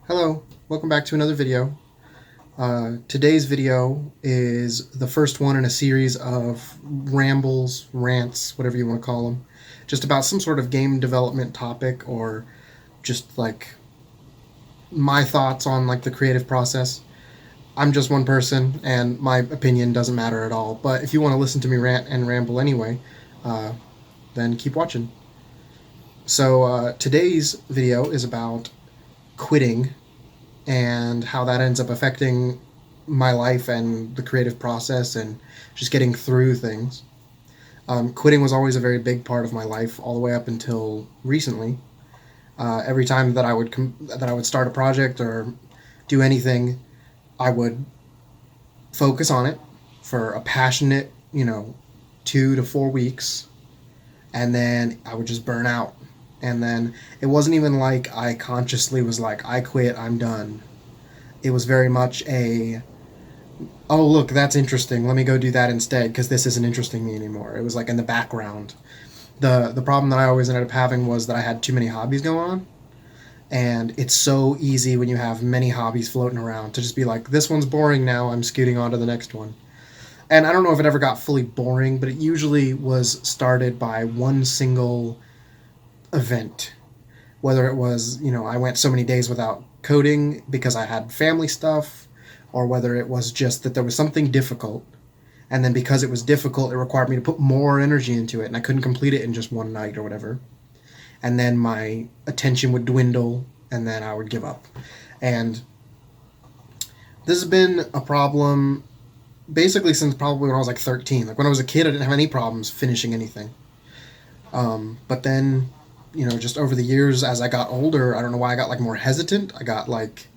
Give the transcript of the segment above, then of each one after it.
Hello, welcome back to another video. Today's video is the first one in a series of rambles, rants, whatever you want to call them, just about some sort of game development topic or just like my thoughts on like the creative process. I'm just one person and my opinion doesn't matter at all, but if you want to listen to me rant and ramble anyway, uh, then keep watching. So today's video is about quitting and how that ends up affecting my life and the creative process and just getting through things. Quitting was always a very big part of my life, all the way up until recently. Every time that I would start a project or do anything, I would focus on it for a passionate, 2 to 4 weeks, and then I would just burn out. And then it wasn't even like I consciously was like, I quit, I'm done. It was very much a, oh look, that's interesting, let me go do that instead because this isn't interesting me anymore. It was like in the background. The problem that I always ended up having was that I had too many hobbies going on, and it's so easy when you have many hobbies floating around to just be like, this one's boring now, I'm scooting on to the next one. And I don't know if it ever got fully boring, but it usually was started by one single event. Whether it was, I went so many days without coding because I had family stuff, or whether it was just that there was something difficult. And then because it was difficult, it required me to put more energy into it, and I couldn't complete it in just one night or whatever. And then my attention would dwindle, and then I would give up. And this has been a problem basically since probably when I was like 13. Like when I was a kid, I didn't have any problems finishing anything. But then, just over the years as I got older, I don't know why I got like more hesitant. I got like,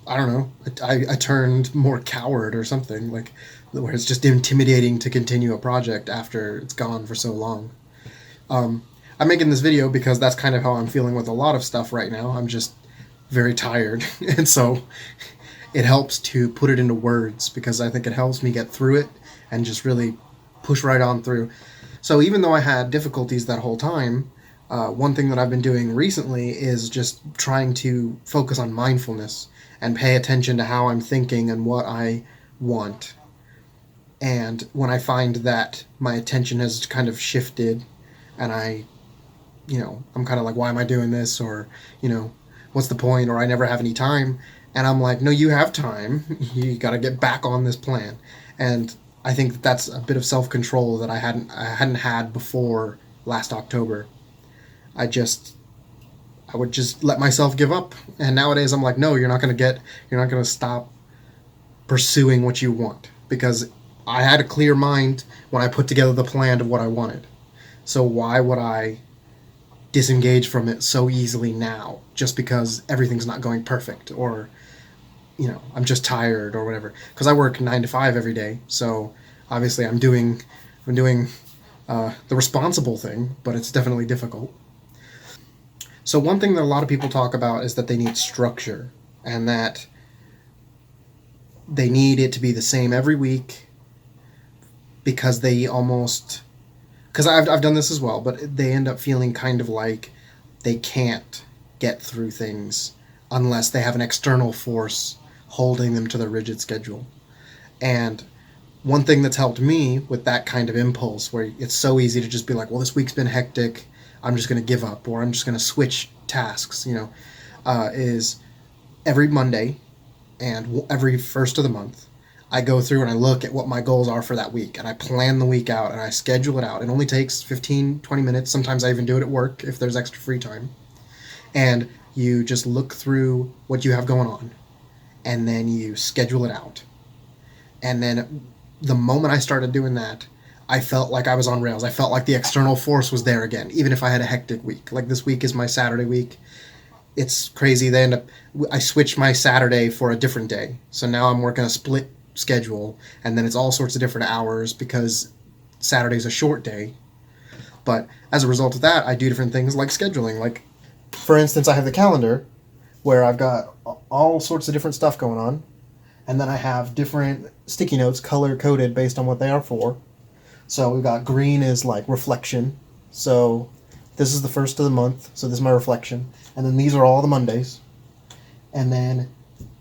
I don't know, I turned more coward or something, like where it's just intimidating to continue a project after it's gone for so long. I'm making this video because that's kind of how I'm feeling with a lot of stuff right now. I'm just very tired. And so it helps to put it into words because I think it helps me get through it and just really push right on through. So even though I had difficulties that whole time, one thing that I've been doing recently is just trying to focus on mindfulness and pay attention to how I'm thinking and what I want. And when I find that my attention has kind of shifted and I'm kind of like, why am I doing this? Or, what's the point? Or I never have any time. And I'm like, no, you have time. You got to get back on this plan. And I think that's a bit of self-control that I hadn't had before last October. I would just let myself give up. And nowadays I'm like, no, you're not going to stop pursuing what you want, because I had a clear mind when I put together the plan of what I wanted. So why would I disengage from it so easily now just because everything's not going perfect, or I'm just tired or whatever? Because I work 9 to 5 every day, so obviously I'm doing the responsible thing, but it's definitely difficult. So one thing that a lot of people talk about is that they need structure, and that they need it to be the same every week, because I've done this as well, but they end up feeling kind of like they can't get through things unless they have an external force holding them to their rigid schedule. And one thing that's helped me with that kind of impulse, where it's so easy to just be like, well, this week's been hectic, I'm just going to give up, or I'm just going to switch tasks, is every Monday and every first of the month, I go through and I look at what my goals are for that week, and I plan the week out and I schedule it out. It only takes 15-20 minutes. Sometimes I even do it at work if there's extra free time. And you just look through what you have going on, and then you schedule it out. And then the moment I started doing that, I felt like I was on rails. I felt like the external force was there again, even if I had a hectic week. Like this week is my Saturday week. It's crazy. I switched my Saturday for a different day. So now I'm working a split schedule, and then it's all sorts of different hours because Saturday's a short day. But as a result of that, I do different things like scheduling. Like, for instance, I have the calendar where I've got all sorts of different stuff going on, and then I have different sticky notes color coded based on what they are for. So we've got green is like reflection. So this is the first of the month, so this is my reflection. And then these are all the Mondays. And then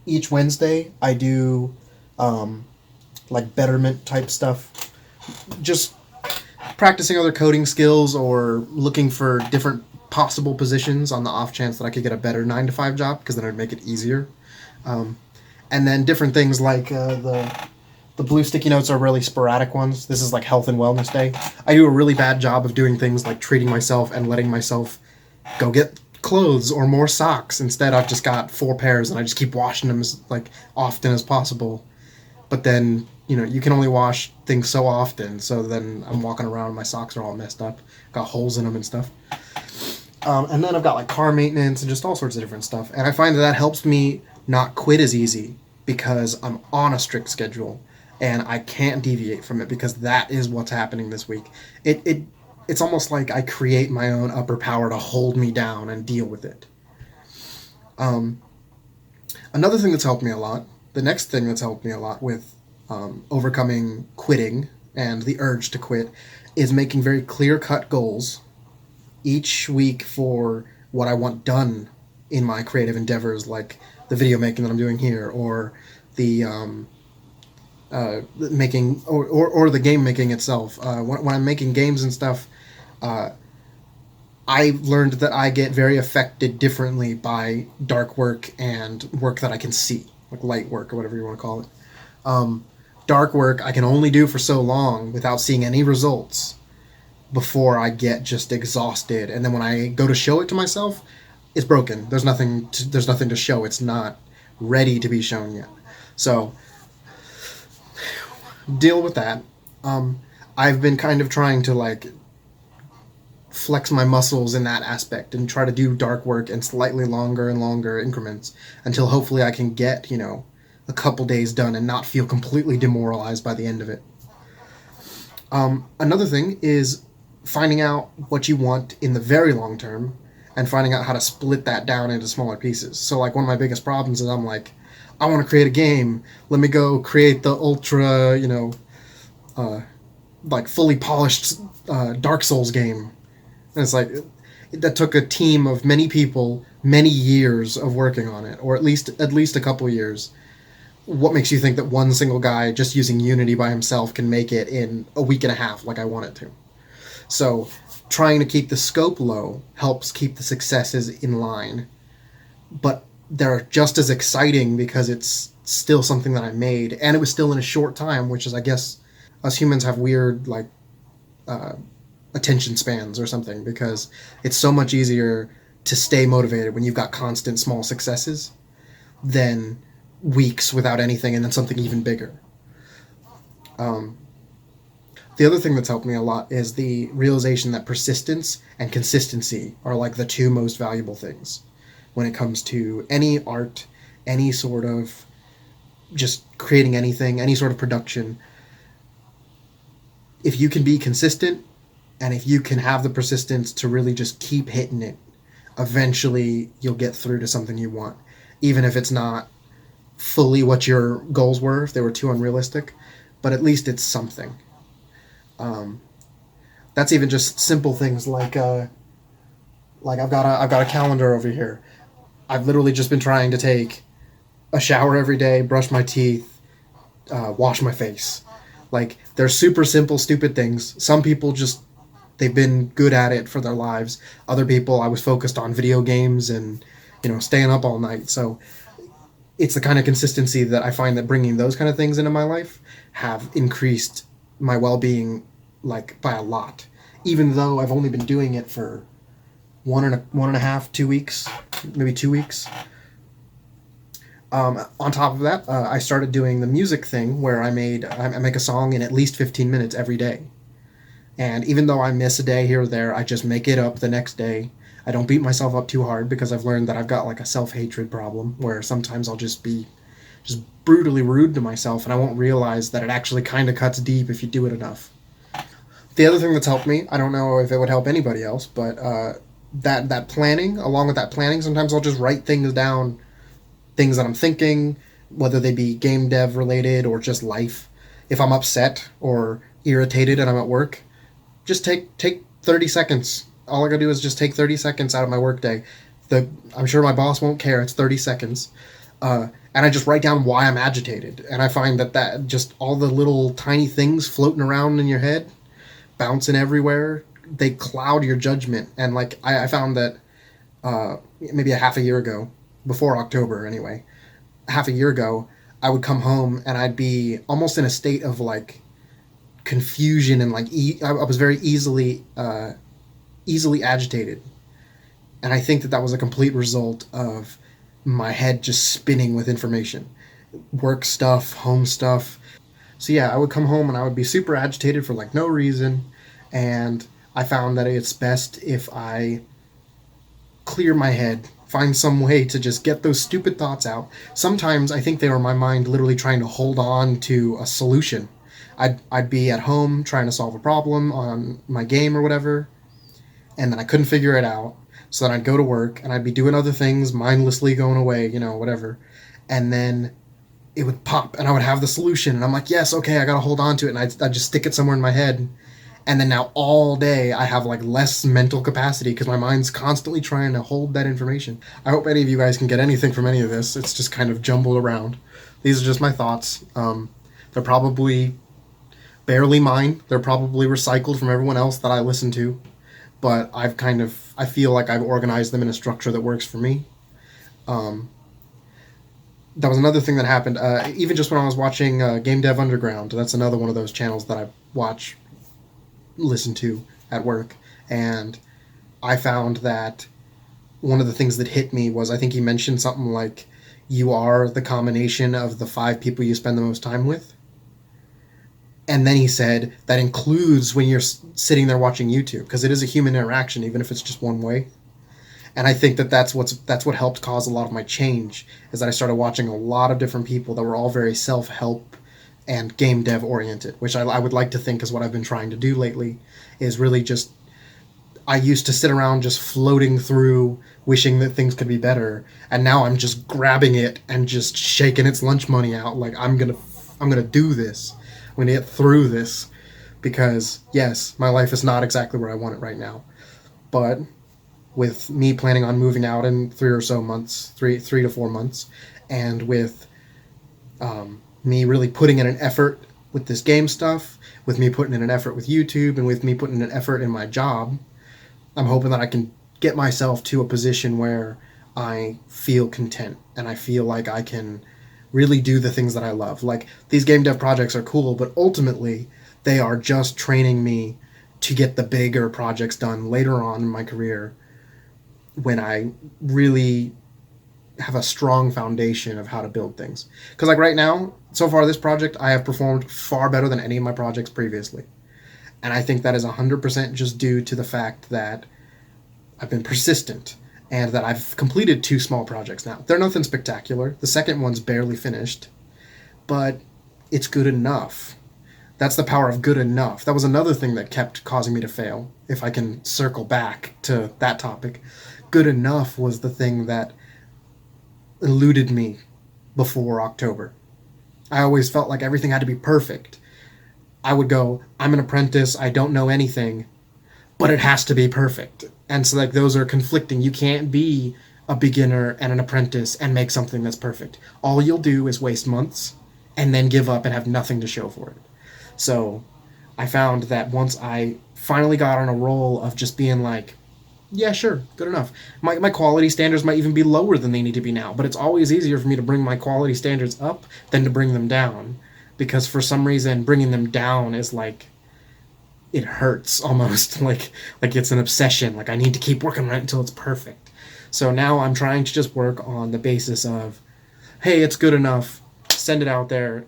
each Wednesday I do like betterment type stuff, just practicing other coding skills or looking for different possible positions on the off chance that I could get a better 9 to 5 job, because then it'd make it easier. Um, and then different things like the blue sticky notes are really sporadic ones. This is like health and wellness day. I do a really bad job of doing things like treating myself and letting myself go get clothes or more socks. Instead, I've just got 4 pairs and I just keep washing them as like often as possible. But then, you can only wash things so often. So then I'm walking around and my socks are all messed up, got holes in them and stuff. And then I've got like car maintenance and just all sorts of different stuff. And I find that helps me not quit as easy because I'm on a strict schedule and I can't deviate from it, because that is what's happening this week. It's almost like I create my own upper power to hold me down and deal with it. Another thing that's helped me a lot, the next thing that's helped me a lot with overcoming quitting and the urge to quit, is making very clear-cut goals each week for what I want done in my creative endeavors, like the video making that I'm doing here, or the making, or the game making itself. When I'm making games and stuff, I've learned that I get very affected differently by dark work and work that I can see, like light work or whatever you want to call it. Dark work I can only do for so long without seeing any results before I get just exhausted, and then when I go to show it to myself, it's broken. There's nothing to show. It's not ready to be shown yet. So deal with that. I've been kind of trying to like flex my muscles in that aspect and try to do dark work in slightly longer and longer increments until hopefully I can get, a couple days done and not feel completely demoralized by the end of it. Another thing is finding out what you want in the very long term and finding out how to split that down into smaller pieces. So like one of my biggest problems is I'm like, I want to create a game. Let me go create the ultra, like fully polished Dark Souls game. And it's like, that took a team of many people, many years of working on it, or at least a couple years. What makes you think that one single guy just using Unity by himself can make it in a week and a half like I want it to? So trying to keep the scope low helps keep the successes in line. But they're just as exciting because it's still something that I made, and it was still in a short time, which is, I guess, us humans have weird, like, attention spans or something, because it's so much easier to stay motivated when you've got constant small successes than weeks without anything and then something even bigger. The other thing that's helped me a lot is the realization that persistence and consistency are like the two most valuable things when it comes to any art, any sort of just creating anything, any sort of production. If you can be consistent and if you can have the persistence to really just keep hitting it, eventually you'll get through to something you want, even if it's not fully what your goals were, if they were too unrealistic, but at least it's something. That's even just simple things like I've got a calendar over here. I've literally just been trying to take a shower every day, brush my teeth, wash my face. Like, they're super simple, stupid things. Some people they've been good at it for their lives. Other people, I was focused on video games and, staying up all night. So it's the kind of consistency that I find that bringing those kind of things into my life have increased my well-being, like, by a lot. Even though I've only been doing it for one and a half, 2 weeks, maybe 2 weeks. On top of that, I started doing the music thing where I make a song in at least 15 minutes every day. And even though I miss a day here or there, I just make it up the next day. I don't beat myself up too hard because I've learned that I've got like a self-hatred problem where sometimes I'll just be brutally rude to myself and I won't realize that it actually kind of cuts deep if you do it enough. The other thing that's helped me, I don't know if it would help anybody else, but that planning, along with that planning, sometimes I'll just write things down, things that I'm thinking, whether they be game dev related or just life. If I'm upset or irritated and I'm at work, just take 30 seconds. All I gotta do is just take 30 seconds out of my workday, the I'm sure my boss won't care. It's 30 seconds. And I just write down why I'm agitated. And I find that just all the little tiny things floating around in your head, bouncing everywhere, they cloud your judgment. And like I found that maybe a half a year ago, before October anyway, half a year ago, I would come home and I'd be almost in a state of like confusion and like I was very easily agitated, and I think that was a complete result of my head just spinning with information, work stuff, home stuff. So yeah, I would come home and I would be super agitated for like no reason, and I found that it's best if I clear my head, find some way to just get those stupid thoughts out. Sometimes I think they were my mind literally trying to hold on to a solution. I'd be at home trying to solve a problem on my game or whatever, and then I couldn't figure it out. So then I'd go to work and I'd be doing other things, mindlessly going away, whatever. And then it would pop and I would have the solution. And I'm like, yes, okay, I got to hold on to it. And I'd just stick it somewhere in my head. And then now all day I have like less mental capacity because my mind's constantly trying to hold that information. I hope any of you guys can get anything from any of this. It's just kind of jumbled around. These are just my thoughts. They're probably barely mine. They're probably recycled from everyone else that I listen to. But I feel like I've organized them in a structure that works for me. That was another thing that happened. Even just when I was watching Game Dev Underground, that's another one of those channels that I listen to at work. And I found that one of the things that hit me was, I think he mentioned something like, you are the combination of the 5 people you spend the most time with. And then he said that includes when you're sitting there watching YouTube, because it is a human interaction, even if it's just one way. And I think that's what helped cause a lot of my change, is that I started watching a lot of different people that were all very self-help and game dev oriented, which I would like to think is what I've been trying to do lately, is really just, I used to sit around just floating through, wishing that things could be better, and now I'm just grabbing it and just shaking its lunch money out, like I'm gonna do this. I'm going to get through this, because yes, my life is not exactly where I want it right now. But with me planning on moving out in 3 to 4 months, and with me really putting in an effort with this game stuff, with me putting in an effort with YouTube, and with me putting in an effort in my job, I'm hoping that I can get myself to a position where I feel content and I feel like I can really do the things that I love. Like, these game dev projects are cool, but ultimately they are just training me to get the bigger projects done later on in my career, when I really have a strong foundation of how to build things. Because like right now, so far this project, I have performed far better than any of my projects previously. And I think that is 100% just due to the fact that I've been persistent, and that I've completed 2 small projects now. They're nothing spectacular. The second one's barely finished, but it's good enough. That's the power of good enough. That was another thing that kept causing me to fail, if I can circle back to that topic. Good enough was the thing that eluded me before October. I always felt like everything had to be perfect. I would go, I'm an apprentice, I don't know anything, but it has to be perfect. And so like those are conflicting. You can't be a beginner and an apprentice and make something that's perfect. All you'll do is waste months and then give up and have nothing to show for it. So I found that once I finally got on a roll of just being like, yeah, sure, good enough. My quality standards might even be lower than they need to be now, but it's always easier for me to bring my quality standards up than to bring them down. Because for some reason, bringing them down is like, it hurts almost, like it's an obsession. Like I need to keep working on it until it's perfect. So now I'm trying to just work on the basis of, hey, it's good enough, send it out there,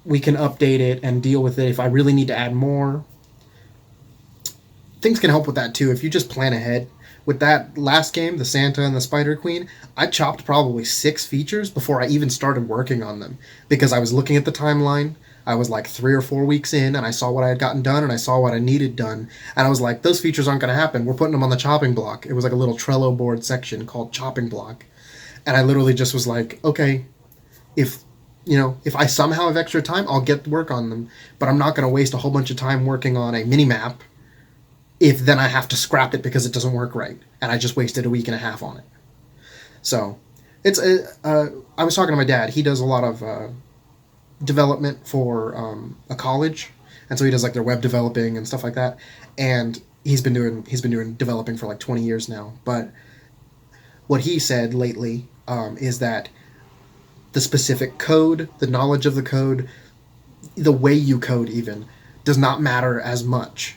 we can update it and deal with it if I really need to add more. Things can help with that too if you just plan ahead. With that last game, the Santa and the Spider Queen, I chopped probably 6 features before I even started working on them, because I was looking at the timeline. I was like 3 or 4 weeks in, and I saw what I had gotten done, and I saw what I needed done, and I was like, those features aren't going to happen. We're putting them on the chopping block. It was like a little Trello board section called chopping block, and I literally just was like, okay, if I somehow have extra time, I'll get to work on them, but I'm not going to waste a whole bunch of time working on a mini map if then I have to scrap it because it doesn't work right, and I just wasted a week and a half on it. So it's I was talking to my dad. He does a lot of development for a college, and so he does like their web developing and stuff like that. And he's been doing developing for like 20 years now. But what he said lately is that the specific code, the knowledge of the code, the way you code even does not matter as much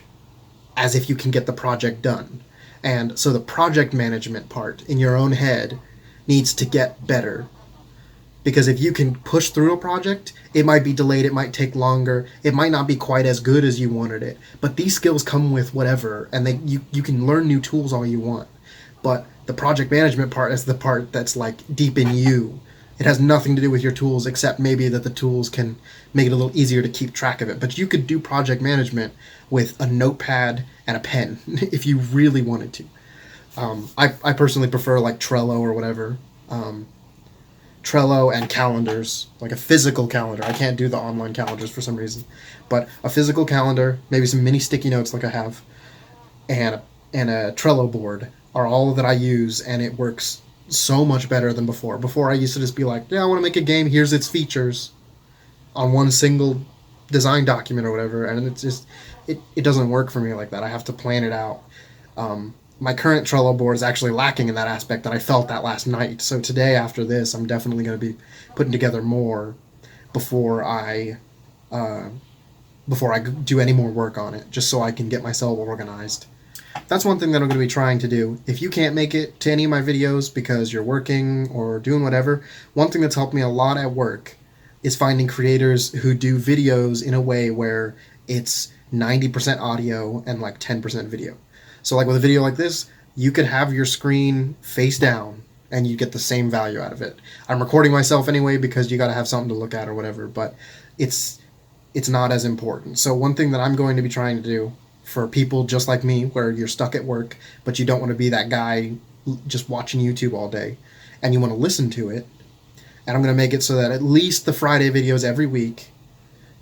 as if you can get the project done. And so the project management part in your own head needs to get better. Because if you can push through a project, it might be delayed, it might take longer, it might not be quite as good as you wanted it. But these skills come with whatever, and you can learn new tools all you want. But the project management part is the part that's like deep in you. It has nothing to do with your tools, except maybe that the tools can make it a little easier to keep track of it. But you could do project management with a notepad and a pen if you really wanted to. I personally prefer like Trello or whatever. Trello and calendars, like a physical calendar. I can't do the online calendars for some reason, but a physical calendar, maybe some mini sticky notes like I have, and a Trello board are all that I use, and it works so much better than before. Before I used to just be like, yeah, I want to make a game. Here's its features on one single design document or whatever, and it's just it doesn't work for me like that. I have to plan it out. My current Trello board is actually lacking in that aspect, and I felt that last night. So today, after this, I'm definitely going to be putting together more before I do any more work on it, just so I can get myself organized. That's one thing that I'm going to be trying to do. If you can't make it to any of my videos because you're working or doing whatever, one thing that's helped me a lot at work is finding creators who do videos in a way where it's 90% audio and like 10% video. So like with a video like this, you could have your screen face down and you get the same value out of it. I'm recording myself anyway because you got to have something to look at or whatever, but it's not as important. So one thing that I'm going to be trying to do for people just like me, where you're stuck at work, but you don't want to be that guy just watching YouTube all day, and you want to listen to it, and I'm going to make it so that at least the Friday videos every week,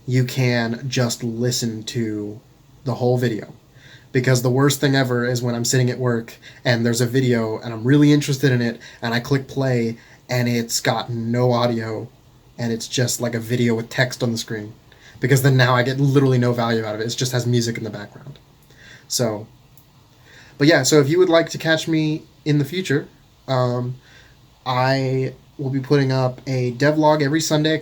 you can just listen to the whole video. Because the worst thing ever is when I'm sitting at work and there's a video and I'm really interested in it and I click play and it's got no audio and it's just like a video with text on the screen. Because then now I get literally no value out of it. It just has music in the background. So, but yeah, so if you would like to catch me in the future, I will be putting up a devlog every Sunday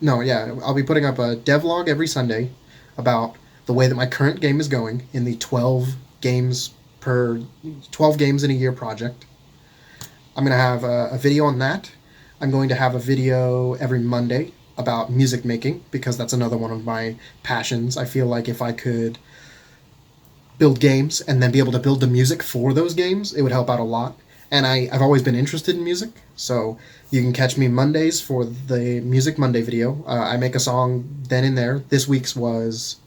I'll be putting up a devlog every Sunday about the way that my current game is going in the 12 games in a year project. I'm going to have a video on that. I'm going to have a video every Monday about music making, because that's another one of my passions. I feel like if I could build games and then be able to build the music for those games, it would help out a lot. And I've always been interested in music, so you can catch me Mondays for the Music Monday video. I make a song then and there. This week's was...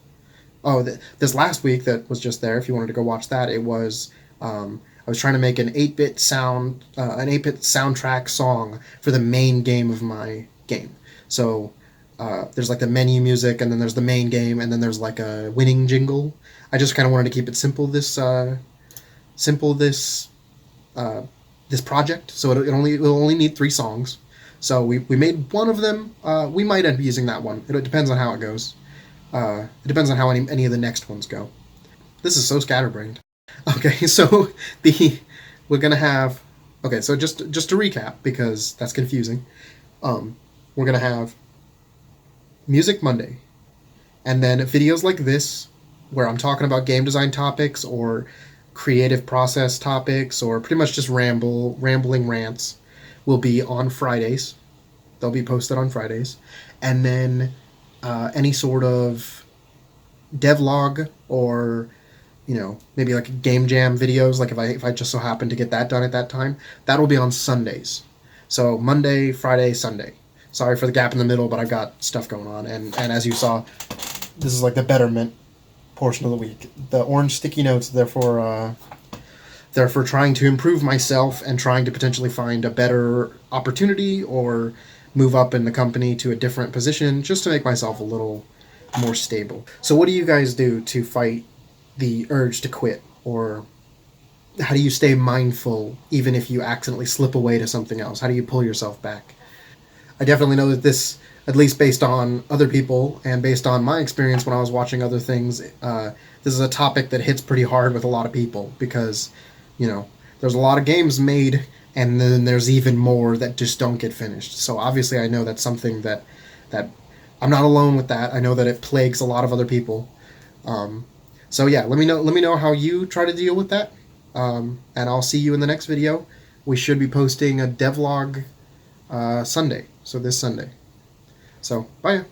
this last week that was just there, if you wanted to go watch that, it was... I was trying to make an 8-bit soundtrack song for the main game of my game. So there's like the menu music, and then there's the main game, and then there's like a winning jingle. I just kind of wanted to keep it simple this project, so it'll only need 3 songs. So we made one of them. We might end up using that one. It depends on how it goes. It depends on how any of the next ones go. This is so scatterbrained. Okay, so we're gonna have... Okay, so just to recap, because that's confusing. We're gonna have Music Monday, and then videos like this, where I'm talking about game design topics or creative process topics, or pretty much just rambling rants, will be on Fridays. They'll be posted on Fridays. And then any sort of devlog or, maybe like game jam videos, like if I just so happen to get that done at that time, that'll be on Sundays. So Monday, Friday, Sunday. Sorry for the gap in the middle, but I've got stuff going on. And as you saw, this is like the betterment portion of the week. The orange sticky notes, they're for trying to improve myself and trying to potentially find a better opportunity or move up in the company to a different position, just to make myself a little more stable. So what do you guys do to fight the urge to quit, or how do you stay mindful even if you accidentally slip away to something else? How do you pull yourself back? I definitely know that this, at least based on other people and based on my experience when I was watching other things, this is a topic that hits pretty hard with a lot of people because, you know, there's a lot of games made, and then there's even more that just don't get finished. So obviously, I know that's something that I'm not alone with that. I know that it plagues a lot of other people. Um, so yeah, let me know how you try to deal with that, and I'll see you in the next video. We should be posting a devlog Sunday, so this Sunday. So bye.